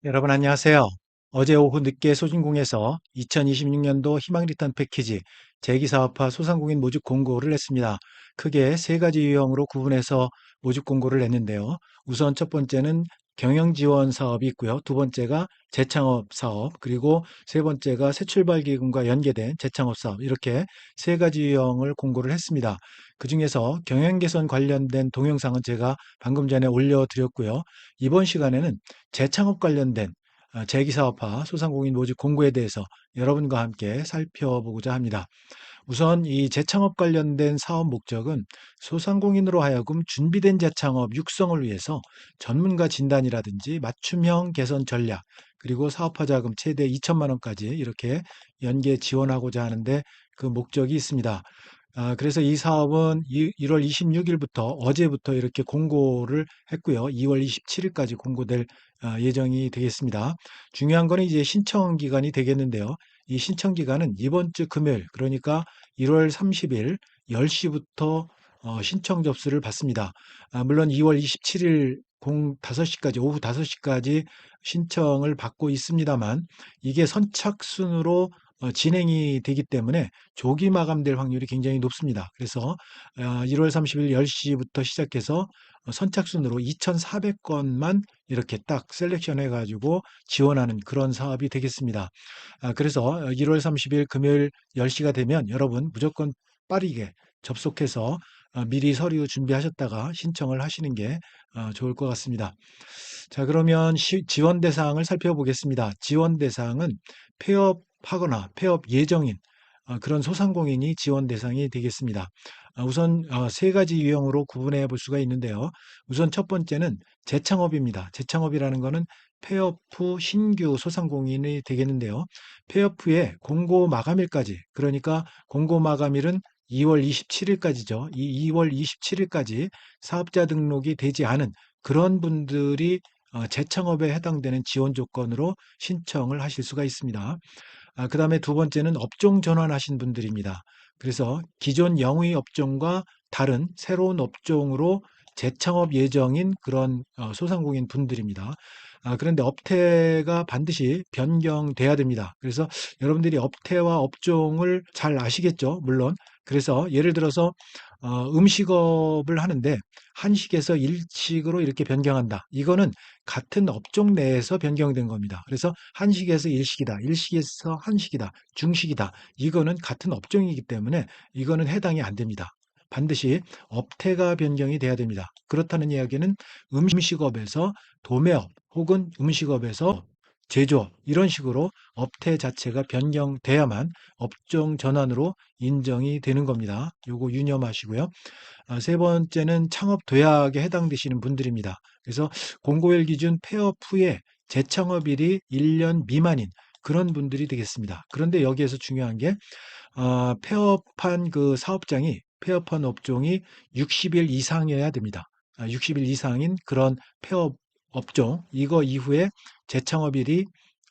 여러분 안녕하세요. 어제 오후 늦게 소진공에서 2026년도 희망리턴 패키지 재기사업화 소상공인 모집 공고를 냈습니다. 크게 세 가지 유형으로 구분해서 모집 공고를 냈는데요. 우선 첫 번째는 경영지원 사업이 있고요. 두 번째가 재창업 사업, 그리고 세 번째가 새출발기금과 연계된 재창업 사업, 이렇게 세 가지 유형을 공고를 했습니다. 그중에서 경영개선 관련된 동영상은 제가 방금 전에 올려드렸고요. 이번 시간에는 재창업 관련된 재기사업화 소상공인 모집 공고에 대해서 여러분과 함께 살펴보고자 합니다. 우선 이 재창업 관련된 사업 목적은 소상공인으로 하여금 준비된 재창업 육성을 위해서 전문가 진단이라든지 맞춤형 개선 전략, 그리고 사업화 자금 최대 2천만 원까지 이렇게 연계 지원하고자 하는데 그 목적이 있습니다. 그래서 이 사업은 1월 26일부터 어제부터 이렇게 공고를 했고요. 2월 27일까지 공고될 예정이 되겠습니다. 중요한 거는 이제 신청 기간이 되겠는데요. 이 신청 기간은 이번 주 금요일, 그러니까 1월 30일 10시부터 신청 접수를 받습니다. 물론 2월 27일 5시까지, 오후 5시까지 신청을 받고 있습니다만, 이게 선착순으로 진행이 되기 때문에 조기 마감될 확률이 굉장히 높습니다. 그래서 1월 30일 10시부터 시작해서 선착순으로 2,400건만 이렇게 딱 셀렉션 해가지고 지원하는 그런 사업이 되겠습니다. 그래서 1월 30일 금요일 10시가 되면 여러분 무조건 빠르게 접속해서 미리 서류 준비하셨다가 신청을 하시는 게 좋을 것 같습니다. 자, 그러면 지원 대상을 살펴보겠습니다. 지원 대상은 폐업하거나 폐업 예정인 그런 소상공인이 지원 대상이 되겠습니다. 우선 세 가지 유형으로 구분해 볼 수가 있는데요. 우선 첫 번째는 재창업입니다. 재창업이라는 것은 폐업 후 신규 소상공인이 되겠는데요. 폐업 후에 공고 마감일까지, 그러니까 공고 마감일은 2월 27일까지죠. 이 2월 27일까지 사업자 등록이 되지 않은 그런 분들이 재창업에 해당되는 지원 조건으로 신청을 하실 수가 있습니다. 그다음에 두 번째는 업종 전환하신 분들입니다. 그래서 기존 영위 업종과 다른 새로운 업종으로 재창업 예정인 그런 소상공인 분들입니다. 그런데 업태가 반드시 변경돼야 됩니다. 그래서 여러분들이 업태와 업종을 잘 아시겠죠? 물론. 그래서 예를 들어서 음식업을 하는데 한식에서 일식으로 이렇게 변경한다. 이거는 같은 업종 내에서 변경된 겁니다. 그래서 한식에서 일식이다, 일식에서 한식이다, 중식이다. 이거는 같은 업종이기 때문에 이거는 해당이 안 됩니다. 반드시 업태가 변경이 돼야 됩니다. 그렇다는 이야기는 음식업에서 도매업 혹은 음식업에서 제조업 이런 식으로 업태 자체가 변경돼야만 업종 전환으로 인정이 되는 겁니다. 요거 유념하시고요. 세 번째는 창업 도약에 해당되시는 분들입니다. 그래서 공고일 기준 폐업 후에 재창업일이 1년 미만인 그런 분들이 되겠습니다. 그런데 여기에서 중요한 게 폐업한 그 사업장이 폐업한 업종이 60일 이상이어야 됩니다. 60일 이상인 그런 폐업 업종 이거 이후에 재창업일이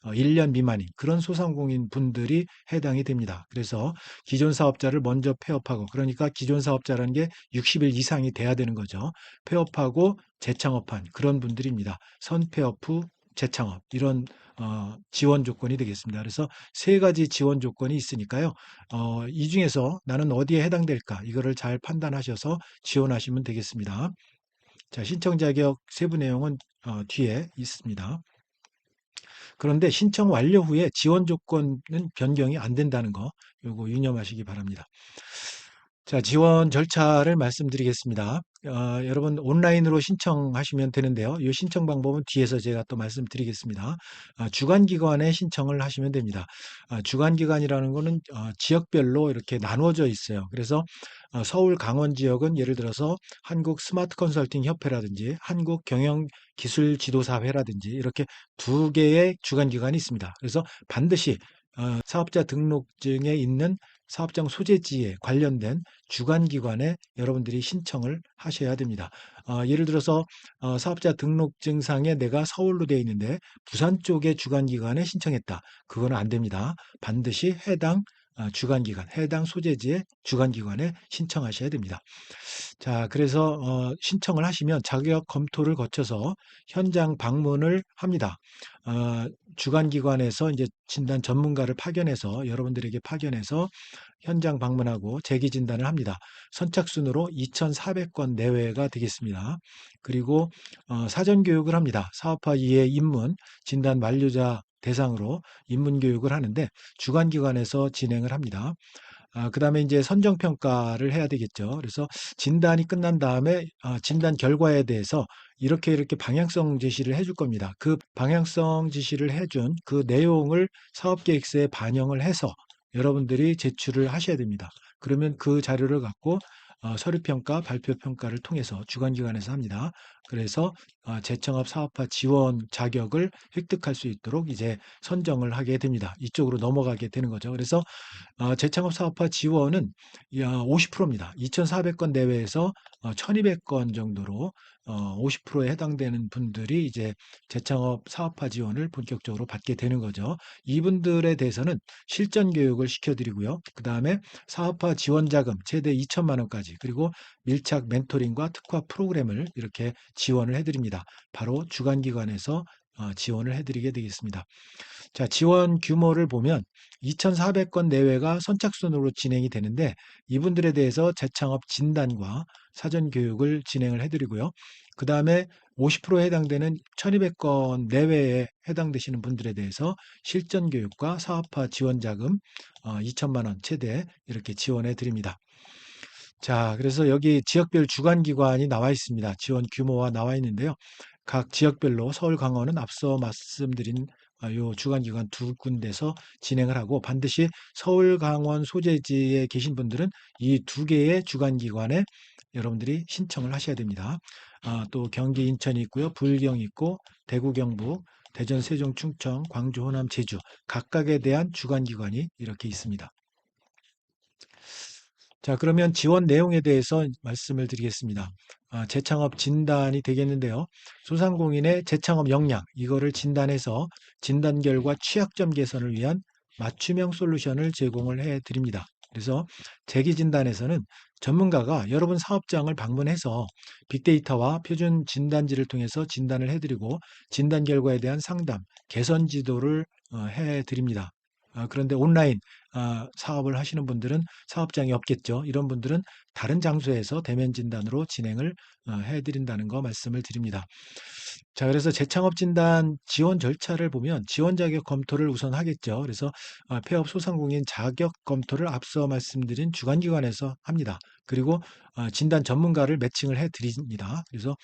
1년 미만인 그런 소상공인 분들이 해당이 됩니다. 그래서 기존 사업자를 먼저 폐업하고, 그러니까 기존 사업자라는 게 60일 이상이 돼야 되는 거죠. 폐업하고 재창업한 그런 분들입니다. 선폐업 후 재창업 이런 지원 조건이 되겠습니다. 그래서 세 가지 지원 조건이 있으니까요. 이 중에서 나는 어디에 해당될까? 이거를 잘 판단하셔서 지원하시면 되겠습니다. 자, 신청 자격 세부 내용은 뒤에 있습니다. 그런데 신청 완료 후에 지원 조건은 변경이 안 된다는 거, 요거 유념하시기 바랍니다. 자, 지원 절차를 말씀드리겠습니다. 여러분 온라인으로 신청하시면 되는데요. 이 신청 방법은 뒤에서 제가 또 말씀드리겠습니다. 주관기관에 신청을 하시면 됩니다. 주관기관이라는 것은 지역별로 이렇게 나누어져 있어요. 그래서 서울 강원 지역은 예를 들어서 한국 스마트 컨설팅 협회라든지 한국 경영 기술 지도사회라든지 이렇게 두 개의 주관기관이 있습니다. 그래서 반드시 사업자 등록증에 있는 사업장 소재지에 관련된 주관기관에 여러분들이 신청을 하셔야 됩니다. 예를 들어서 사업자 등록증상에 내가 서울로 되어 있는데 부산 쪽의 주관기관에 신청했다. 그거는 안 됩니다. 반드시 해당 주관기관, 해당 소재지의 주관기관에 신청하셔야 됩니다. 자, 그래서 신청을 하시면 자격 검토를 거쳐서 현장 방문을 합니다. 어, 주관기관에서 이제 진단 전문가를 파견해서 여러분들에게 파견해서 현장 방문하고 재기 진단을 합니다. 선착순으로 2,400건 내외가 되겠습니다. 그리고 사전 교육을 합니다. 사업화 이해 입문 진단 완료자 대상으로 입문 교육을 하는데 주관기관에서 진행을 합니다. 그다음에 이제 선정 평가를 해야 되겠죠. 그래서 진단이 끝난 다음에 진단 결과에 대해서 이렇게 방향성 제시를 해줄 겁니다. 그 방향성 지시를 해준 그 내용을 사업계획서에 반영을 해서 여러분들이 제출을 하셔야 됩니다. 그러면 그 자료를 갖고 서류평가, 발표평가를 통해서 주관기관에서 합니다. 그래서 재청업 사업화 지원 자격을 획득할 수 있도록 이제 선정을 하게 됩니다. 이쪽으로 넘어가게 되는 거죠. 그래서 재창업 사업화 지원은 50%입니다. 2,400건 내외에서 1,200건 정도로 50%에 해당되는 분들이 이제 재창업 사업화 지원을 본격적으로 받게 되는 거죠. 이분들에 대해서는 실전 교육을 시켜드리고요. 그 다음에 사업화 지원 자금 최대 2천만 원까지 그리고 밀착 멘토링과 특화 프로그램을 이렇게 지원을 해드립니다. 바로 주관기관에서 지원을 해드리게 되겠습니다. 자, 지원 규모를 보면 2,400건 내외가 선착순으로 진행이 되는데 이분들에 대해서 재창업 진단과 사전 교육을 진행을 해드리고요. 그 다음에 50%에 해당되는 1,200건 내외에 해당되시는 분들에 대해서 실전 교육과 사업화 지원 자금 2천만 원 최대 이렇게 지원해 드립니다. 자, 그래서 여기 지역별 주관기관이 나와 있습니다. 지원 규모와 나와 있는데요. 각 지역별로 서울, 강원은 앞서 말씀드린 요 주관기관 두 군데서 진행을 하고 반드시 서울, 강원 소재지에 계신 분들은 이 두 개의 주관기관에 여러분들이 신청을 하셔야 됩니다. 또 경기, 인천이 있고요. 불경이 있고 대구, 경북, 대전, 세종, 충청, 광주, 호남, 제주 각각에 대한 주관기관이 이렇게 있습니다. 자, 그러면 지원 내용에 대해서 말씀을 드리겠습니다. 재창업 진단이 되겠는데요. 소상공인의 재창업 역량, 이거를 진단해서 진단 결과 취약점 개선을 위한 맞춤형 솔루션을 제공을 해 드립니다. 그래서 재기 진단에서는 전문가가 여러분 사업장을 방문해서 빅데이터와 표준 진단지를 통해서 진단을 해드리고 진단 결과에 대한 상담, 개선 지도를 해 드립니다. 그런데 온라인 사업을 하시는 분들은 사업장이 없겠죠. 이런 분들은 다른 장소에서 대면 진단으로 진행을 해드린다는 거 말씀을 드립니다. 자, 그래서 재창업 진단 지원 절차를 보면 지원 자격 검토를 우선 하겠죠. 그래서 폐업 소상공인 자격 검토를 앞서 말씀드린 주관기관에서 합니다. 그리고 진단 전문가를 매칭을 해드립니다. 그래서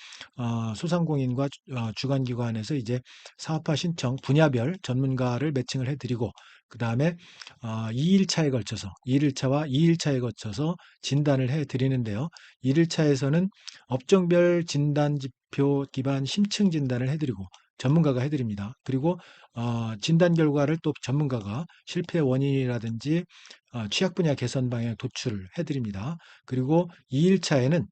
소상공인과 주관기관에서 이제 사업화 신청 분야별 전문가를 매칭을 해드리고 그 다음에 2일차에 걸쳐서 1일차와 2일차에 거쳐서 진단을 해드리는데요. 1일차에서는 업종별 진단 지표 기반 심층 진단을 해드리고 전문가가 해드립니다. 그리고 진단 결과를 또 전문가가 실패 원인이라든지 취약 분야 개선 방향 도출을 해드립니다. 그리고 2일차에는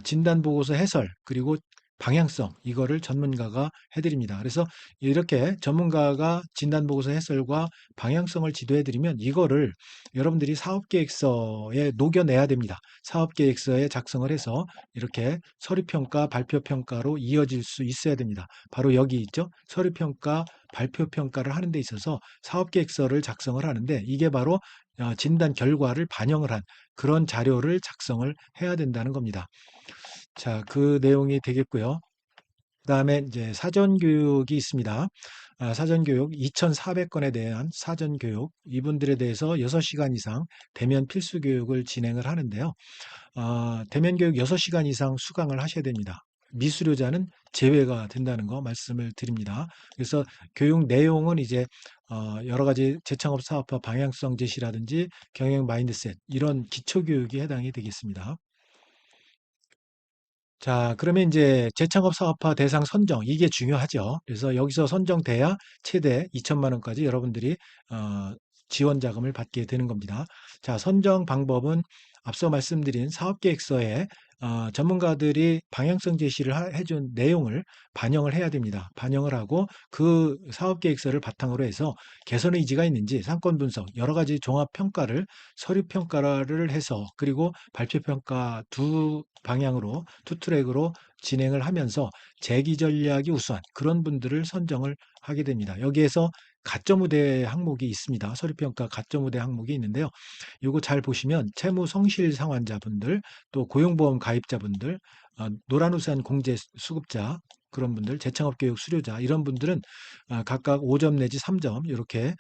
진단 보고서 해설 그리고 방향성 이거를 전문가가 해드립니다. 그래서 이렇게 전문가가 진단 보고서 해설과 방향성을 지도해 드리면 이거를 여러분들이 사업계획서에 녹여내야 됩니다. 사업계획서에 작성을 해서 이렇게 서류평가, 발표평가로 이어질 수 있어야 됩니다. 바로 여기 있죠. 서류평가, 발표평가를 하는 데 있어서 사업계획서를 작성을 하는데 이게 바로 진단 결과를 반영을 한 그런 자료를 작성을 해야 된다는 겁니다. 자, 그 내용이 되겠고요. 그다음에 이제 사전 교육이 있습니다. 사전 교육 2,400건에 대한 사전 교육 이분들에 대해서 6시간 이상 대면 필수 교육을 진행을 하는데요. 대면 교육 6시간 이상 수강을 하셔야 됩니다. 미수료자는 제외가 된다는 거 말씀을 드립니다. 그래서 교육 내용은 이제 여러 가지 재창업 사업화 방향성 제시라든지 경영 마인드셋 이런 기초 교육이 해당이 되겠습니다. 자, 그러면 이제 재창업 사업화 대상 선정, 이게 중요하죠. 그래서 여기서 선정돼야 최대 2천만 원까지 여러분들이 지원 자금을 받게 되는 겁니다. 자, 선정 방법은 앞서 말씀드린 사업계획서에 전문가들이 방향성 제시를 해준 내용을 반영을 해야 됩니다. 반영을 하고 그 사업계획서를 바탕으로 해서 개선 의지가 있는지 상권 분석, 여러 가지 종합 평가를 서류 평가를 해서 그리고 발표 평가 두 방향으로 투 트랙으로 진행을 하면서 재기 전략이 우수한 그런 분들을 선정을 하게 됩니다. 여기에서 가점 우대 항목이 있습니다. 서류 평가 가점 우대 항목이 있는데요. 이거 잘 보시면 채무 성실 상환자분들, 또 고용보험 가입자분들, 노란우산 공제 수급자 그런 분들, 재창업 교육 수료자 이런 분들은 각각 5점 내지 3점 이렇게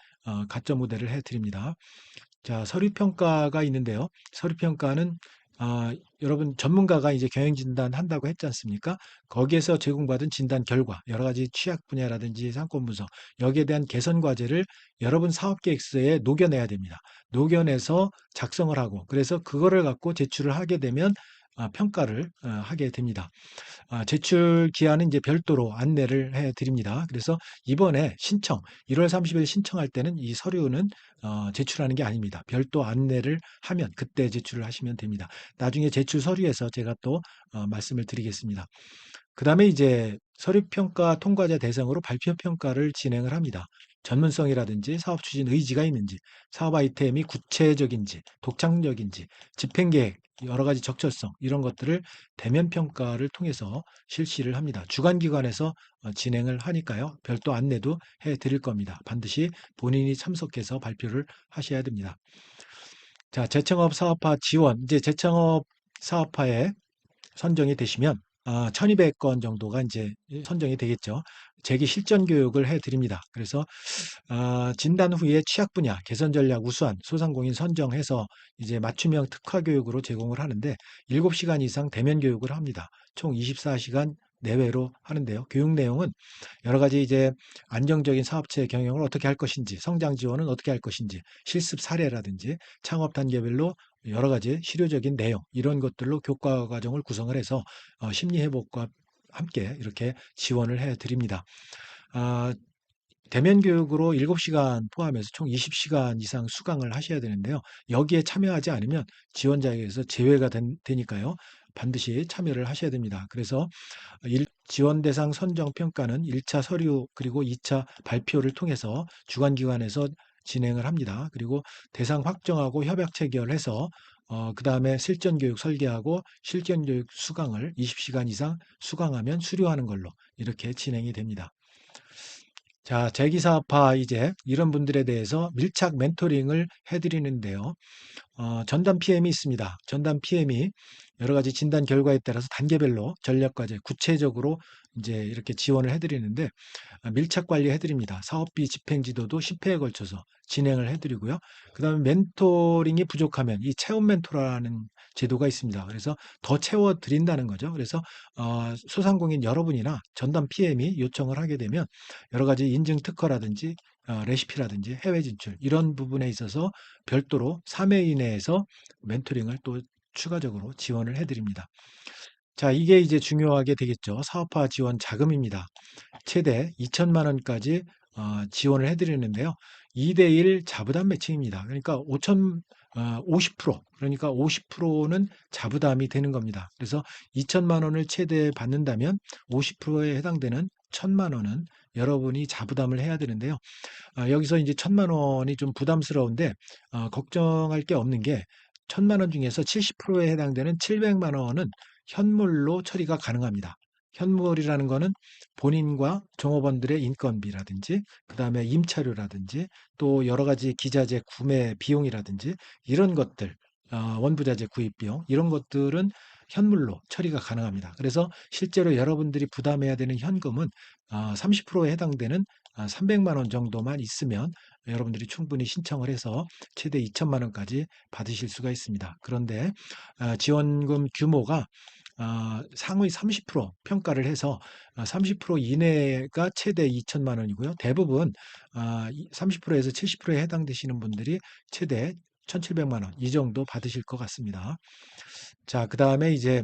가점 우대를 해드립니다. 자, 서류 평가가 있는데요. 서류 평가는 여러분 전문가가 이제 경영 진단 한다고 했지 않습니까? 거기에서 제공받은 진단 결과, 여러 가지 취약 분야라든지 상권 분석, 여기에 대한 개선 과제를 여러분 사업 계획서에 녹여내야 됩니다. 녹여내서 작성을 하고, 그래서 그거를 갖고 제출을 하게 되면 평가를 하게 됩니다. 제출 기한은 이제 별도로 안내를 해 드립니다. 그래서 이번에 신청, 1월 30일 신청할 때는 이 서류는 제출하는 게 아닙니다. 별도 안내를 하면 그때 제출을 하시면 됩니다. 나중에 제출 서류에서 제가 또 말씀을 드리겠습니다. 그 다음에 이제 서류평가 통과자 대상으로 발표평가를 진행을 합니다. 전문성이라든지 사업 추진 의지가 있는지, 사업 아이템이 구체적인지, 독창적인지, 집행계획, 여러 가지 적절성, 이런 것들을 대면 평가를 통해서 실시를 합니다. 주관기관에서 진행을 하니까요. 별도 안내도 해 드릴 겁니다. 반드시 본인이 참석해서 발표를 하셔야 됩니다. 자, 재창업 사업화 지원, 이제 재창업 사업화에 선정이 되시면 1200건 정도가 이제 선정이 되겠죠. 재기 실전 교육을 해 드립니다. 그래서 진단 후에 취약 분야, 개선 전략 우수한 소상공인 선정해서 이제 맞춤형 특화 교육으로 제공을 하는데 7시간 이상 대면 교육을 합니다. 총 24시간 내외로 하는데요. 교육 내용은 여러 가지 이제 안정적인 사업체 경영을 어떻게 할 것인지, 성장 지원은 어떻게 할 것인지, 실습 사례라든지 창업 단계별로 여러 가지 실효적인 내용 이런 것들로 교과 과정을 구성을 해서 심리 회복과 함께 이렇게 지원을 해 드립니다. 아, 대면 교육으로 7시간 포함해서 총 20시간 이상 수강을 하셔야 되는데요. 여기에 참여하지 않으면 지원자에게서 제외가 되니까요. 반드시 참여를 하셔야 됩니다. 그래서 지원 대상 선정 평가는 1차 서류 그리고 2차 발표를 통해서 주관기관에서 진행을 합니다. 그리고 대상 확정하고 협약 체결해서 그 다음에 실전 교육 설계하고 실전 교육 수강을 20시간 이상 수강하면 수료하는 걸로 이렇게 진행이 됩니다. 자, 재기사업화 이제 이런 분들에 대해서 밀착 멘토링을 해드리는데요. 전담 PM이 있습니다. 전담 PM이 여러 가지 진단 결과에 따라서 단계별로 전략 과제 구체적으로 이제 이렇게 지원을 해드리는데 밀착 관리 해드립니다. 사업비 집행 지도도 10회에 걸쳐서 진행을 해드리고요. 그다음에 멘토링이 부족하면 이 체험 멘토라는 제도가 있습니다. 그래서 더 채워드린다는 거죠. 그래서 소상공인 여러분이나 전담 PM이 요청을 하게 되면 여러 가지 인증 특허라든지 레시피라든지 해외 진출 이런 부분에 있어서 별도로 3회 이내에서 멘토링을 또 추가적으로 지원을 해드립니다. 자, 이게 이제 중요하게 되겠죠. 사업화 지원 자금입니다. 최대 2천만 원까지 지원을 해드리는데요. 2대1 자부담 매칭입니다. 그러니까 50%, 그러니까 50%는 자부담이 되는 겁니다. 그래서 2천만 원을 최대 받는다면 50%에 해당되는 1천만 원은 여러분이 자부담을 해야 되는데요. 여기서 이제 1천만 원이 좀 부담스러운데 걱정할 게 없는 게 1천만 원 중에서 70%에 해당되는 700만 원은 현물로 처리가 가능합니다. 현물이라는 거는 본인과 종업원들의 인건비라든지 그다음에 임차료라든지 또 여러 가지 기자재 구매 비용이라든지 이런 것들 원부자재 구입 비용 이런 것들은 현물로 처리가 가능합니다. 그래서 실제로 여러분들이 부담해야 되는 현금은 30%에 해당되는 300만 원 정도만 있으면 여러분들이 충분히 신청을 해서 최대 2천만 원까지 받으실 수가 있습니다. 그런데 지원금 규모가 상위 30% 평가를 해서 30% 이내가 최대 2천만 원이고요. 대부분 30%에서 70%에 해당되시는 분들이 최대 1,700만 원 이 정도 받으실 것 같습니다. 자, 그다음에 이제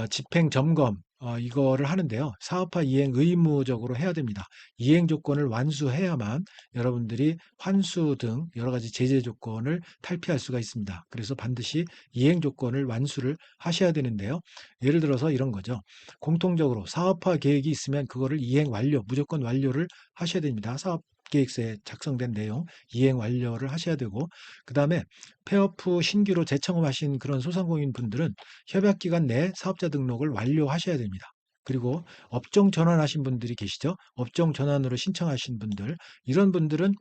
집행 점검 이거를 하는데요. 사업화 이행 의무적으로 해야 됩니다. 이행 조건을 완수해야만 여러분들이 환수 등 여러 가지 제재 조건을 탈피할 수가 있습니다. 그래서 반드시 이행 조건을 완수를 하셔야 되는데요. 예를 들어서 이런 거죠. 공통적으로 사업화 계획이 있으면 그거를 이행 완료, 무조건 완료를 하셔야 됩니다. 사업 계획서에 작성된 내용 이행 완료를 하셔야 되고, 그 다음에 폐업 후 신규로 재청업하신 그런 소상공인 분들은 협약 기간 내에 사업자 등록을 완료하셔야 됩니다. 그리고 업종 전환하신 분들이 계시죠? 업종 전환으로 신청하신 분들, 이런 분들은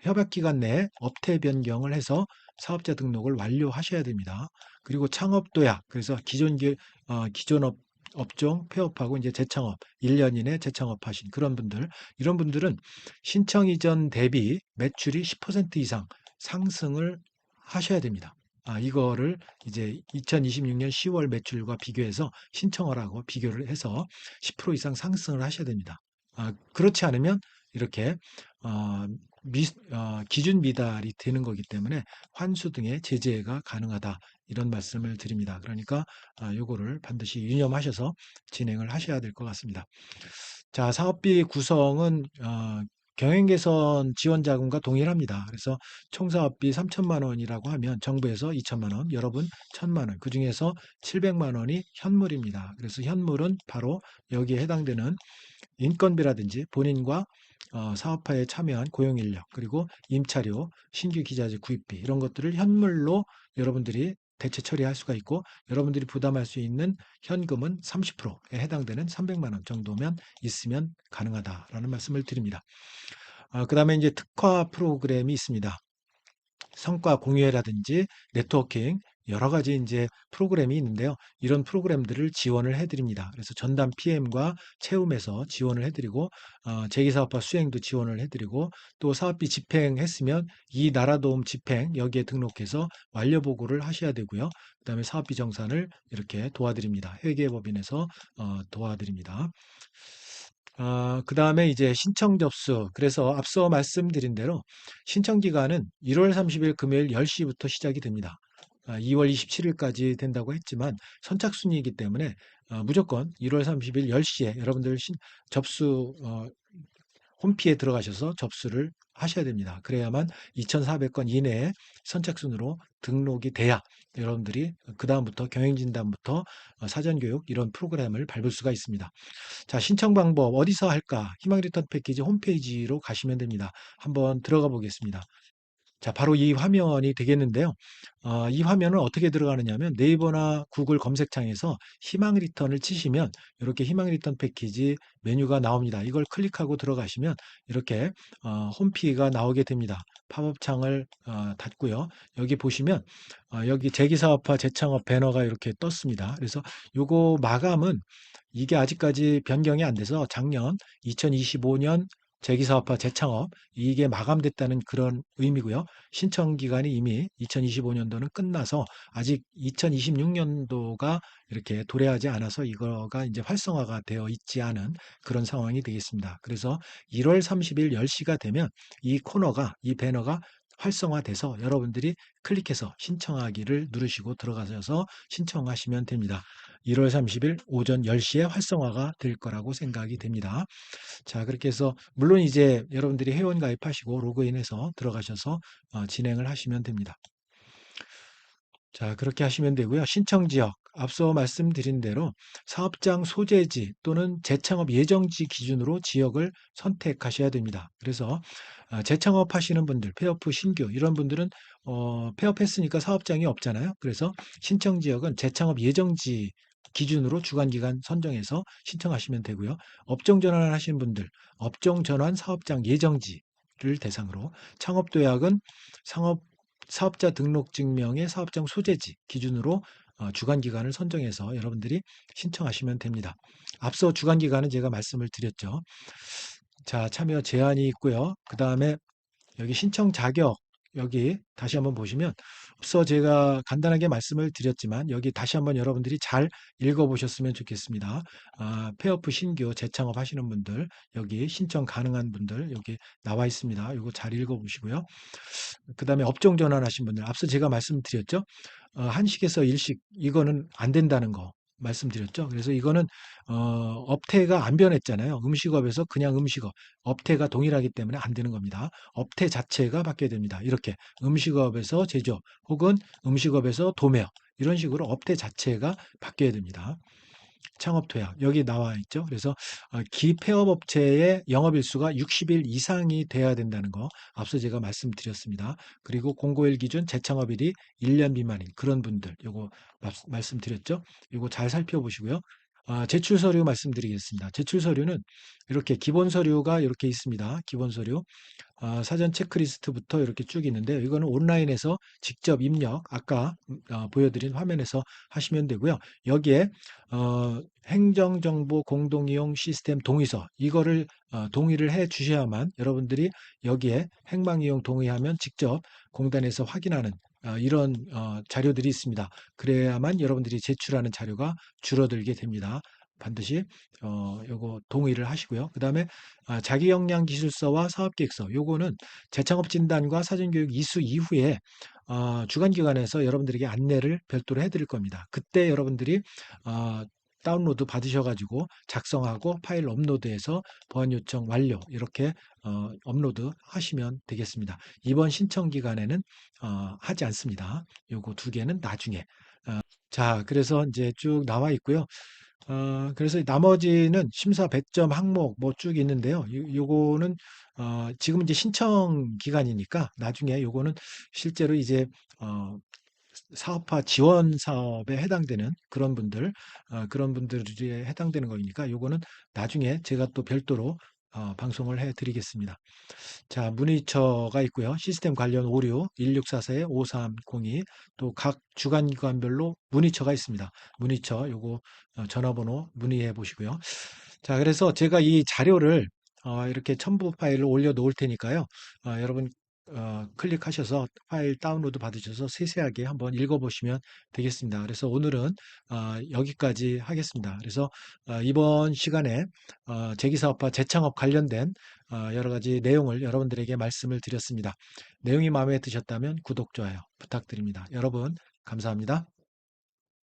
협약 기간 내에 업태 변경을 해서 사업자 등록을 완료하셔야 됩니다. 그리고 창업 도약, 그래서 기존 업종 폐업하고 이제 재창업, 1년 이내 재창업하신 그런 분들, 이런 분들은 신청 이전 대비 매출이 10% 이상 상승을 하셔야 됩니다. 이거를 이제 2026년 10월 매출과 비교해서 신청하라고 비교를 해서 10% 이상 상승을 하셔야 됩니다. 그렇지 않으면 이렇게 어, 기준 미달이 되는 거기 때문에 환수 등의 제재가 가능하다. 이런 말씀을 드립니다. 그러니까 요거를 반드시 유념하셔서 진행을 하셔야 될 것 같습니다. 자, 사업비 구성은 경영 개선 지원 자금과 동일합니다. 그래서 총 사업비 3천만 원이라고 하면 정부에서 2천만 원, 여러분 1천만 원, 그중에서 700만 원이 현물입니다. 그래서 현물은 바로 여기에 해당되는 인건비라든지 본인과 사업화에 참여한 고용인력, 그리고 임차료, 신규 기자재 구입비 이런 것들을 현물로 여러분들이 대체 처리할 수가 있고, 여러분들이 부담할 수 있는 현금은 30%에 해당되는 300만 원 정도면 있으면 가능하다라는 말씀을 드립니다. 그다음에 이제 특화 프로그램이 있습니다. 성과 공유회라든지 네트워킹 여러 가지 이제 프로그램이 있는데요. 이런 프로그램들을 지원을 해드립니다. 그래서 전담 PM과 채움에서 지원을 해드리고, 재기사업화 수행도 지원을 해드리고, 또 사업비 집행했으면 이 나라도움 집행 여기에 등록해서 완료 보고를 하셔야 되고요. 그다음에 사업비 정산을 이렇게 도와드립니다. 회계법인에서 도와드립니다. 그다음에 이제 신청 접수. 그래서 앞서 말씀드린 대로 신청 기간은 1월 30일 금요일 10시부터 시작이 됩니다. 2월 27일까지 된다고 했지만 선착순이기 때문에 무조건 1월 30일 10시에 여러분들 접수 홈피에 들어가셔서 접수를 하셔야 됩니다. 그래야만 2,400건 이내에 선착순으로 등록이 돼야 여러분들이 그다음부터 경영진단부터 사전교육 이런 프로그램을 밟을 수가 있습니다. 자, 신청 방법 어디서 할까? 희망 리턴 패키지 홈페이지로 가시면 됩니다. 한번 들어가 보겠습니다. 자, 바로 이 화면이 되겠는데요. 이 화면은 어떻게 들어가느냐 하면 네이버나 구글 검색창에서 희망 리턴을 치시면 이렇게 희망 리턴 패키지 메뉴가 나옵니다. 이걸 클릭하고 들어가시면 이렇게 홈피가 나오게 됩니다. 팝업 창을 닫고요. 여기 보시면 여기 재기사업화 재창업 배너가 이렇게 떴습니다. 그래서 요거 마감은 이게 아직까지 변경이 안 돼서 작년 2025년 재기사업화 재창업 이게 마감됐다는 그런 의미고요. 신청 기간이 이미 2025년도는 끝나서 아직 2026년도가 이렇게 도래하지 않아서 이거가 이제 활성화가 되어 있지 않은 그런 상황이 되겠습니다. 그래서 1월 30일 10시가 되면 이 코너가 이 배너가 활성화돼서 여러분들이 클릭해서 신청하기를 누르시고 들어가셔서 신청하시면 됩니다. 1월 30일 오전 10시에 활성화가 될 거라고 생각이 됩니다. 자, 그렇게 해서 물론 이제 여러분들이 회원 가입하시고 로그인해서 들어가셔서 진행을 하시면 됩니다. 자, 그렇게 하시면 되고요. 신청 지역, 앞서 말씀드린 대로 사업장 소재지 또는 재창업 예정지 기준으로 지역을 선택하셔야 됩니다. 그래서 재창업 하시는 분들, 폐업 후 신규 이런 분들은 폐업했으니까 사업장이 없잖아요. 그래서 신청 지역은 재창업 예정지 기준으로 주간기간 선정해서 신청하시면 되고요. 업종 전환을 하시는 분들, 업종 전환 사업장 예정지를 대상으로, 창업도약은 사업자 등록 증명의 사업장 소재지 기준으로 주간기간을 선정해서 여러분들이 신청하시면 됩니다. 앞서 주간기간은 제가 말씀을 드렸죠. 자, 참여 제한이 있고요. 그 다음에 여기 신청 자격 여기 다시 한번 보시면 앞서 제가 간단하게 말씀을 드렸지만 여기 다시 한번 여러분들이 잘 읽어보셨으면 좋겠습니다. 폐업 후 신규 재창업 하시는 분들 여기 신청 가능한 분들 여기 나와 있습니다. 이거 잘 읽어보시고요. 그 다음에 업종 전환하신 분들 앞서 제가 말씀드렸죠. 한식에서 일식 이거는 안 된다는 거 말씀드렸죠. 그래서 이거는 업태가 안 변했잖아요. 음식업에서 그냥 음식업, 업태가 동일하기 때문에 안 되는 겁니다. 업태 자체가 바뀌어야 됩니다. 이렇게 음식업에서 제조업 혹은 음식업에서 도매업 이런 식으로 업태 자체가 바뀌어야 됩니다. 창업 토약 여기 나와 있죠. 그래서 기폐업 업체의 영업일수가 60일 이상이 돼야 된다는 거 앞서 제가 말씀드렸습니다. 그리고 공고일 기준 재창업일이 1년 미만인 그런 분들 요거 말씀드렸죠. 요거 잘 살펴보시고요. 제출 서류 말씀드리겠습니다. 제출 서류는 이렇게 기본 서류가 이렇게 있습니다. 기본 서류. 사전 체크리스트부터 이렇게 쭉 있는데요. 이거는 온라인에서 직접 입력, 아까 보여드린 화면에서 하시면 되고요. 여기에 행정정보 공동이용 시스템 동의서, 이거를 동의를 해 주셔야만 여러분들이 여기에 행방이용 동의하면 직접 공단에서 확인하는 이런 자료들이 있습니다. 그래야만 여러분들이 제출하는 자료가 줄어들게 됩니다. 반드시 요거 동의를 하시고요. 그 다음에 자기 역량 기술서와 사업계획서 요거는 재창업 진단과 사전교육 이수 이후에 주관기관에서 여러분들에게 안내를 별도로 해드릴 겁니다. 그때 여러분들이 다운로드 받으셔가지고 작성하고 파일 업로드해서 보안 요청 완료 이렇게 업로드 하시면 되겠습니다. 이번 신청 기간에는 하지 않습니다. 요거 두 개는 나중에. 자, 그래서 이제 쭉 나와 있고요. 그래서 나머지는 심사 배점 항목 뭐 쭉 있는데요. 요거는 지금 이제 신청 기간이니까 나중에 요거는 실제로 이제 어, 사업화 지원 사업에 해당되는 그런 분들이 해당되는 거니까 요거는 나중에 제가 또 별도로 방송을 해 드리겠습니다. 자, 문의처가 있고요. 시스템 관련 오류 1644-5302 또 각 주간기관별로 문의처가 있습니다. 문의처 요거 전화번호 문의해 보시고요. 자, 그래서 제가 이 자료를 이렇게 첨부 파일로 올려 놓을 테니까요. 여러분 클릭하셔서 파일 다운로드 받으셔서 세세하게 한번 읽어보시면 되겠습니다. 그래서 오늘은 여기까지 하겠습니다. 그래서 이번 시간에 재기사업화 재창업 관련된 여러 가지 내용을 여러분들에게 말씀을 드렸습니다. 내용이 마음에 드셨다면 구독, 좋아요 부탁드립니다. 여러분, 감사합니다.